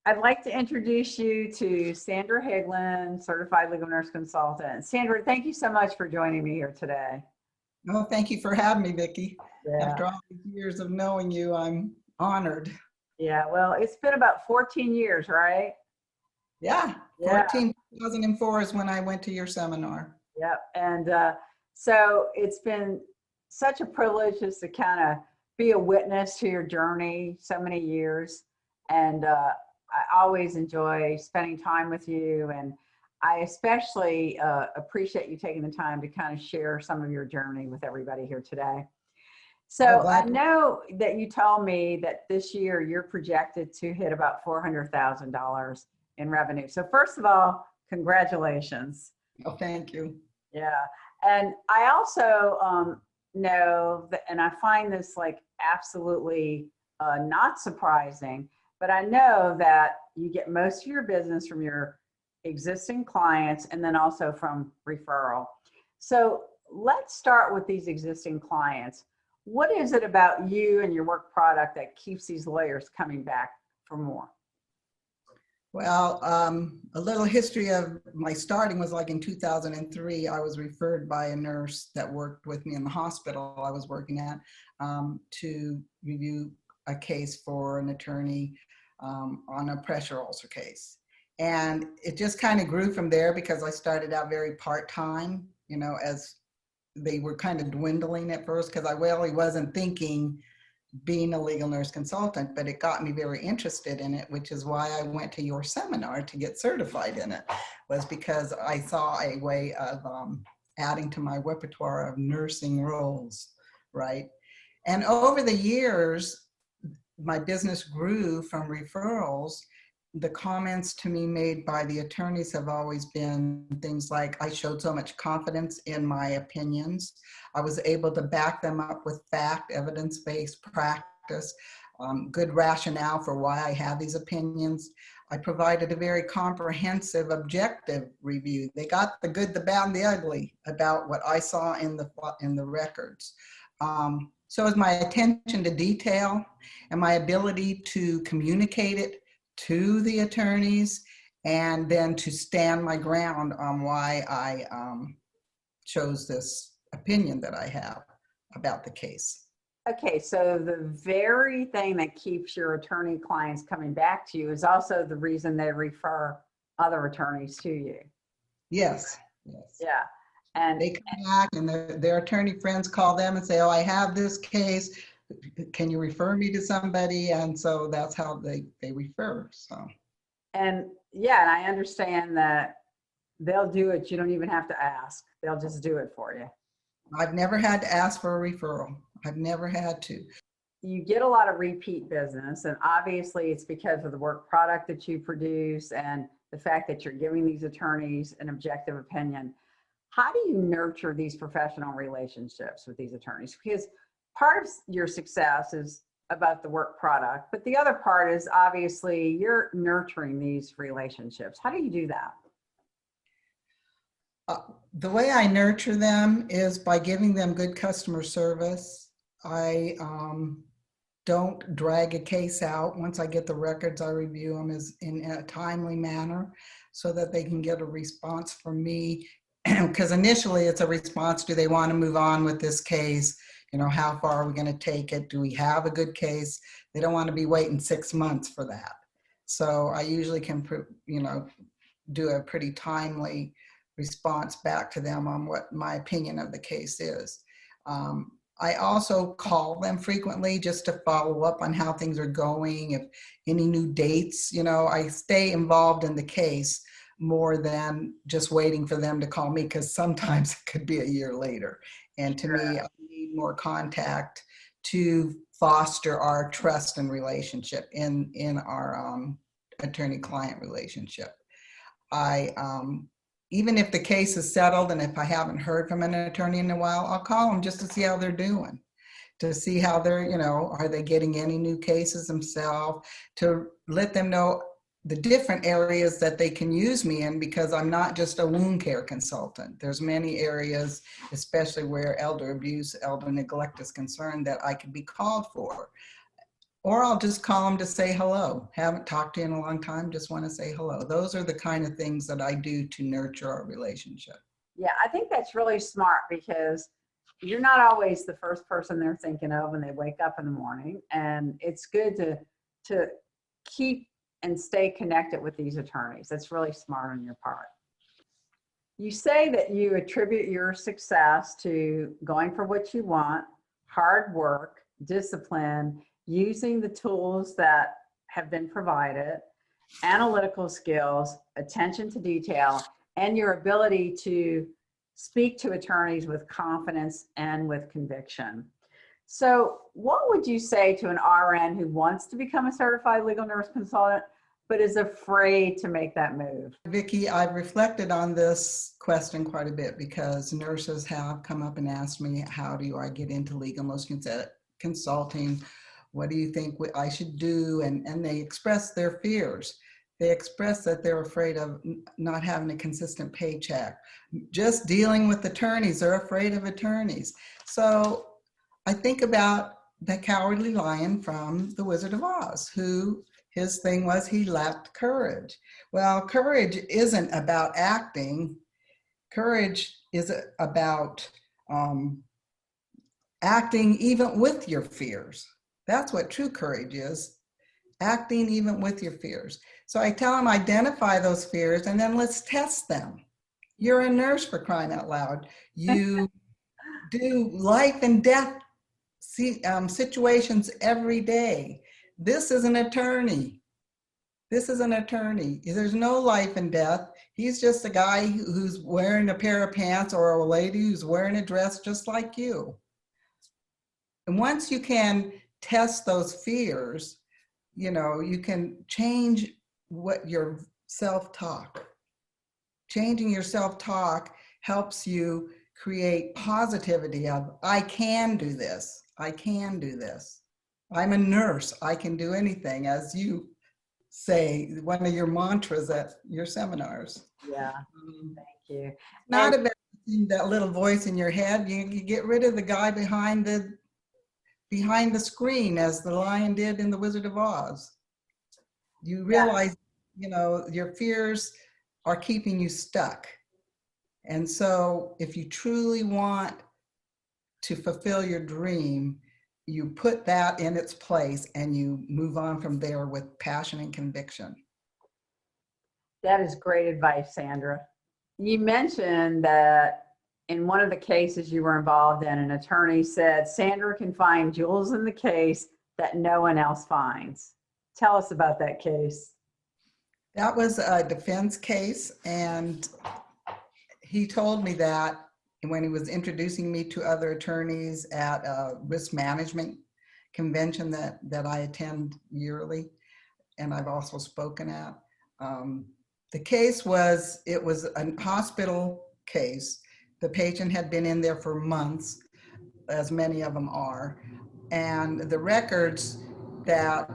I'd like to introduce you to Sandra Higelin, Certified Legal Nurse Consultant. Sandra, thank you so much for joining me here today. Oh, thank you for having me, Vicki. Yeah, After all these years of knowing you, I'm honored. yeah. Well, it's been about 14 years, right? Yeah, Yeah, 2004 is when I went to your seminar. yeah. And so it's been such a privilege just to kind of be a witness to your journey so many years. And I always enjoy spending time with you. And I especially appreciate you taking the time to kind of share some of your journey with everybody here today. Oh, So I glad. know that you told me that this year you're projected to hit about $400,000 in revenue. So first of all, congratulations. Oh, thank you. Yeah. And I also know that, and I find this like absolutely not surprising, but I know that you get most of your business from your existing clients and then also from referral. So let's start with these existing clients. What is it about you and your work product that keeps these lawyers coming back for more? Well, a little history of my starting was like in 2003. I was referred by a nurse that worked with me in the hospital I was working at to review a case for an attorney on a pressure ulcer case. And it just kind of grew from there because I started out very part-time, as they were kind of dwindling at first because I really wasn't thinking being a legal nurse consultant, but it got me very interested in it, which is why I went to your seminar to get certified in it, was because I saw a way of adding to my repertoire of nursing roles, right? And over the years, my business grew from referrals. The comments to me made by the attorneys have always been things like, I showed so much confidence in my opinions. I was able to back them up with fact, evidence-based practice, good rationale for why I have these opinions. I provided a very comprehensive, objective review. They got the good, the bad, and the ugly about what I saw in the records. So is my attention to detail and my ability to communicate it to the attorneys, and then to stand my ground on why I chose this opinion that I have about the case. Okay, so the very thing that keeps your attorney clients coming back to you is also the reason they refer other attorneys to you. Yes, yes. Yeah. And They come back and their attorney friends call them and say, oh, I have this case. Can you refer me to somebody? And so that's how they refer. So. and yeah, and I understand that they'll do it. You don't even have to ask. They'll just do it for you. I've never had to ask for a referral. I've never had to. You get a lot of repeat business, and obviously it's because of the work product that you produce and the fact that you're giving these attorneys an objective opinion. How do you nurture these professional relationships with these attorneys? Because part of your success is about the work product, but the other part is obviously you're nurturing these relationships. How do you do that? The way I nurture them is by giving them good customer service. I don't drag a case out. Once I get the records, I review them in a timely manner so that they can get a response from me. Because initially it's a response, do they want to move on with this case? How far are we going to take it? Do we have a good case? They don't want to be waiting 6 months for that. So I usually can, do a pretty timely response back to them on what my opinion of the case is. I also call them frequently just to follow up on how things are going, if any new dates, I stay involved in the case more than just waiting for them to call me, because sometimes it could be a year later. And to me, I need more contact to foster our trust and relationship in our attorney-client relationship. Even if the case is settled and if I haven't heard from an attorney in a while, I'll call them just to see how they're doing, to see how they're, are they getting any new cases themselves, to let them know the different areas that they can use me in, because I'm not just a wound care consultant. There's many areas, especially where elder abuse, elder neglect is concerned, that I could be called for. Or I'll just call them to say hello. Haven't talked to you in a long time, just want to say hello. Those are the kind of things that I do to nurture our relationship. Yeah, I think that's really smart because you're not always the first person they're thinking of when they wake up in the morning. And it's good to keep and stay connected with these attorneys. That's really smart on your part. You say that you attribute your success to going for what you want, hard work, discipline, using the tools that have been provided, analytical skills, attention to detail, and your ability to speak to attorneys with confidence and with conviction. So, what would you say to an RN who wants to become a certified legal nurse consultant, but is afraid to make that move? Vicki, I've reflected on this question quite a bit because nurses have come up and asked me, how do I get into legal nurse consulting? What do you think I should do? And they express their fears. They express that they're afraid of not having a consistent paycheck. Just dealing with attorneys, they're afraid of attorneys. So I think about the Cowardly Lion from The Wizard of Oz, who his thing was he lacked courage. Well, courage isn't about acting. Courage is about acting even with your fears. That's what true courage is, acting even with your fears. So I tell them, identify those fears and then let's test them. You're a nurse, for crying out loud. You do life and death situations every day. This is an attorney. This is an attorney. There's no life and death. He's just a guy who's wearing a pair of pants, or a lady who's wearing a dress just like you. And once you can test those fears, you can change what your self-talk. Changing your self-talk helps you create positivity of, I can do this. I can do this. I'm a nurse. I can do anything, as you say, one of your mantras at your seminars. Yeah, thank you. Not about that little voice in your head. You get rid of the guy behind the screen, as the lion did in The Wizard of Oz. You realize, your fears are keeping you stuck. And so if you truly want to fulfill your dream, you put that in its place and you move on from there with passion and conviction. That is great advice, Sandra. You mentioned that in one of the cases you were involved in, an attorney said, Sandra can find jewels in the case that no one else finds. Tell us about that case. That was a defense case, and he told me that when he was introducing me to other attorneys at a risk management convention that I attend yearly, and I've also spoken at. The case was, it was a hospital case. The patient had been in there for months, as many of them are, and the records that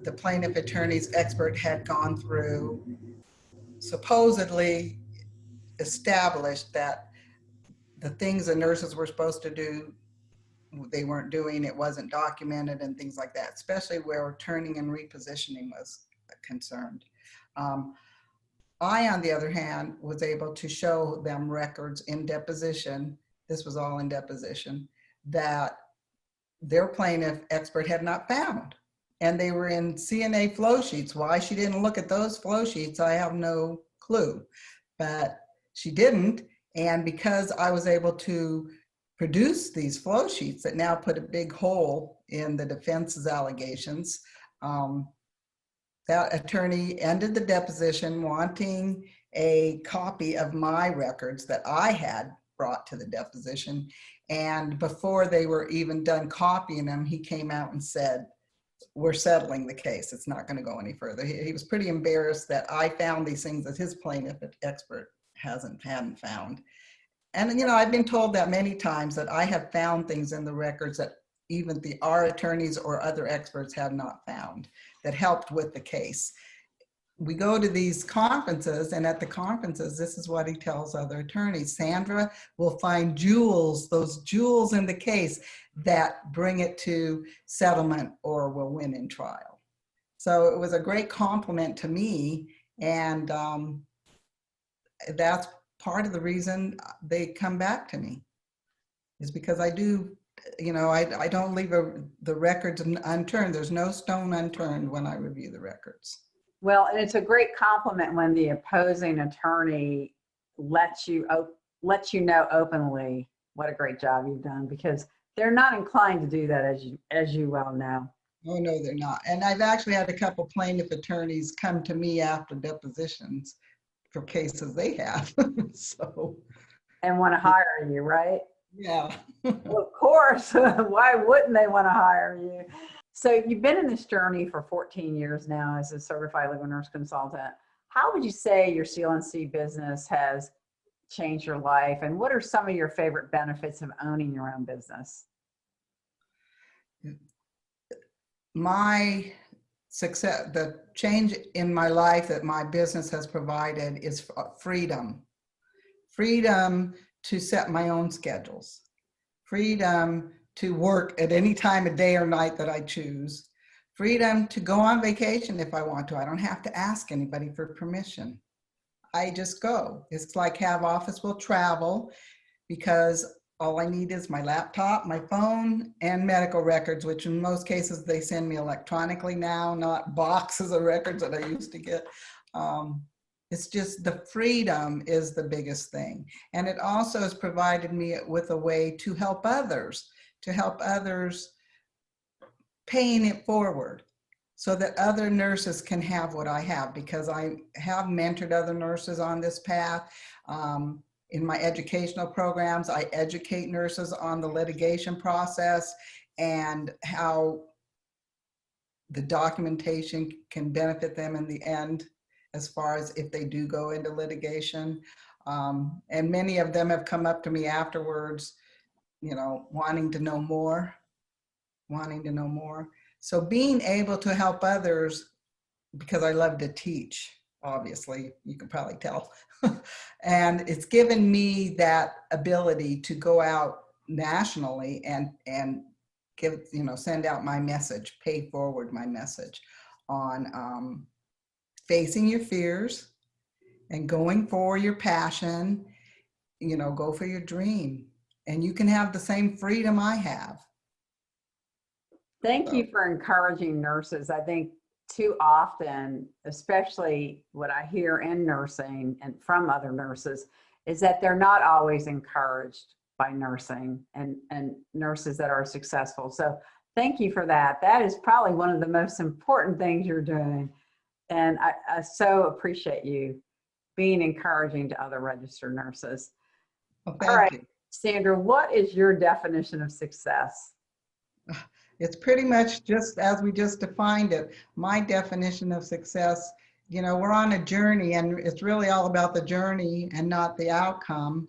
the plaintiff attorney's expert had gone through supposedly established that the things the nurses were supposed to do, they weren't doing, it wasn't documented, and things like that, especially where turning and repositioning was concerned. I, on the other hand, was able to show them records in deposition, this was all in deposition, that their plaintiff expert had not found. And they were in CNA flow sheets. Why she didn't look at those flow sheets, I have no clue. But she didn't, and because I was able to produce these flow sheets that now put a big hole in the defense's allegations, that attorney ended the deposition wanting a copy of my records that I had brought to the deposition. And before they were even done copying them, he came out and said, we're settling the case. It's not going to go any further. He was pretty embarrassed that I found these things that his plaintiff expert hadn't found. And, I've been told that many times, that I have found things in the records that even our attorneys or other experts have not found, that helped with the case. we go to these conferences, and at the conferences, this is what he tells other attorneys. Sandra will find jewels, those jewels in the case that bring it to settlement or will win in trial. So it was a great compliment to me. And that's part of the reason they come back to me, is because I do, I don't leave the records unturned. There's no stone unturned when I review the records. Well, and it's a great compliment when the opposing attorney lets you know openly what a great job you've done, because they're not inclined to do that, as you well know. Oh, no, they're not. And I've actually had a couple plaintiff attorneys come to me after depositions for cases they have. So. And want to hire you, right? Yeah. Well, of course. Why wouldn't they want to hire you? So you've been in this journey for 14 years now as a certified legal nurse consultant. How would you say your clnc business has changed your life? And what are some of your favorite benefits of owning your own business? My success, the change in my life that my business has provided is freedom. Freedom to set my own schedules. Freedom to work at any time of day or night that I choose. Freedom to go on vacation if I want to. I don't have to ask anybody for permission. I just go. It's like Have Office will travel, because all I need is my laptop, my phone, and medical records, which in most cases they send me electronically now, not boxes of records that I used to get. It's just the freedom is the biggest thing. And it also has provided me with a way to help others paying it forward so that other nurses can have what I have, because I have mentored other nurses on this path. In my educational programs, I educate nurses on the litigation process and how the documentation can benefit them in the end, as far as if they do go into litigation. And many of them have come up to me afterwards, wanting to know more. So being able to help others, because I love to teach, obviously, you can probably tell. And it's given me that ability to go out nationally and give, send out my message, pay forward my message on facing your fears and going for your passion, go for your dream. And you can have the same freedom I have. Thank you for encouraging nurses. I think too often, especially what I hear in nursing and from other nurses, is that they're not always encouraged by nursing and nurses that are successful. So thank you for that. That is probably one of the most important things you're doing. And I so appreciate you being encouraging to other registered nurses. Well, All right, thank you. Sandra, what is your definition of success? It's pretty much just as we just defined it. My definition of success, we're on a journey, and it's really all about the journey and not the outcome,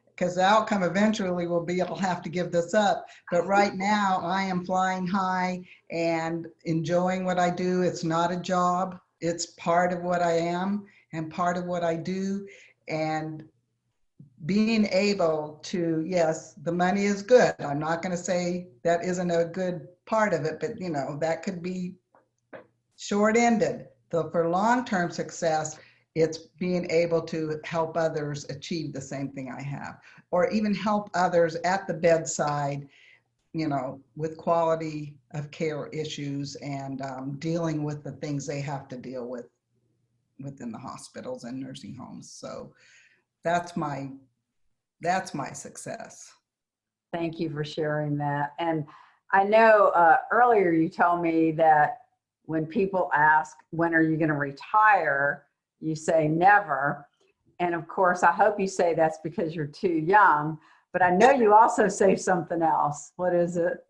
because the outcome eventually will be I'll have to give this up. But right now I am flying high and enjoying what I do. It's not a job. It's part of what I am and part of what I do. And being able to, yes, the money is good. I'm not going to say that isn't a good part of it, but that could be short-ended. So for long-term success, it's being able to help others achieve the same thing I have, or even help others at the bedside, with quality of care issues and dealing with the things they have to deal with within the hospitals and nursing homes. So that's my success. Thank you for sharing that. And I know earlier you told me that when people ask, when are you going to retire? You say never. And of course, I hope you say that's because you're too young, but I know you also say something else. What is it?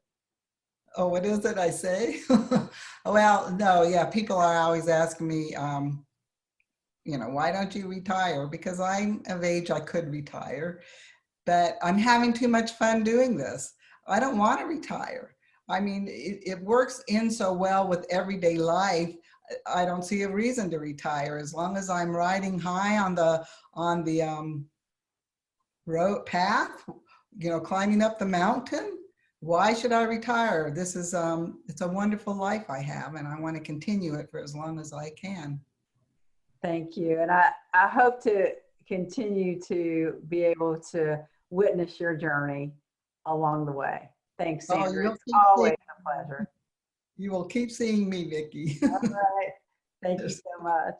Oh, what is it I say? Well, no, yeah, people are always asking me, why don't you retire? Because I'm of age I could retire, but I'm having too much fun doing this. I don't want to retire. I mean, it works in so well with everyday life. I don't see a reason to retire. As long as I'm riding high on the road path, you know, climbing up the mountain, why should I retire? This is it's a wonderful life I have, and I want to continue it for as long as I can. Thank you. And I hope to continue to be able to witness your journey along the way. Thanks, Oh, Sandra. you'll It's keep seeing, always a pleasure. you will keep seeing me, Vicki. All right. Thank you so much.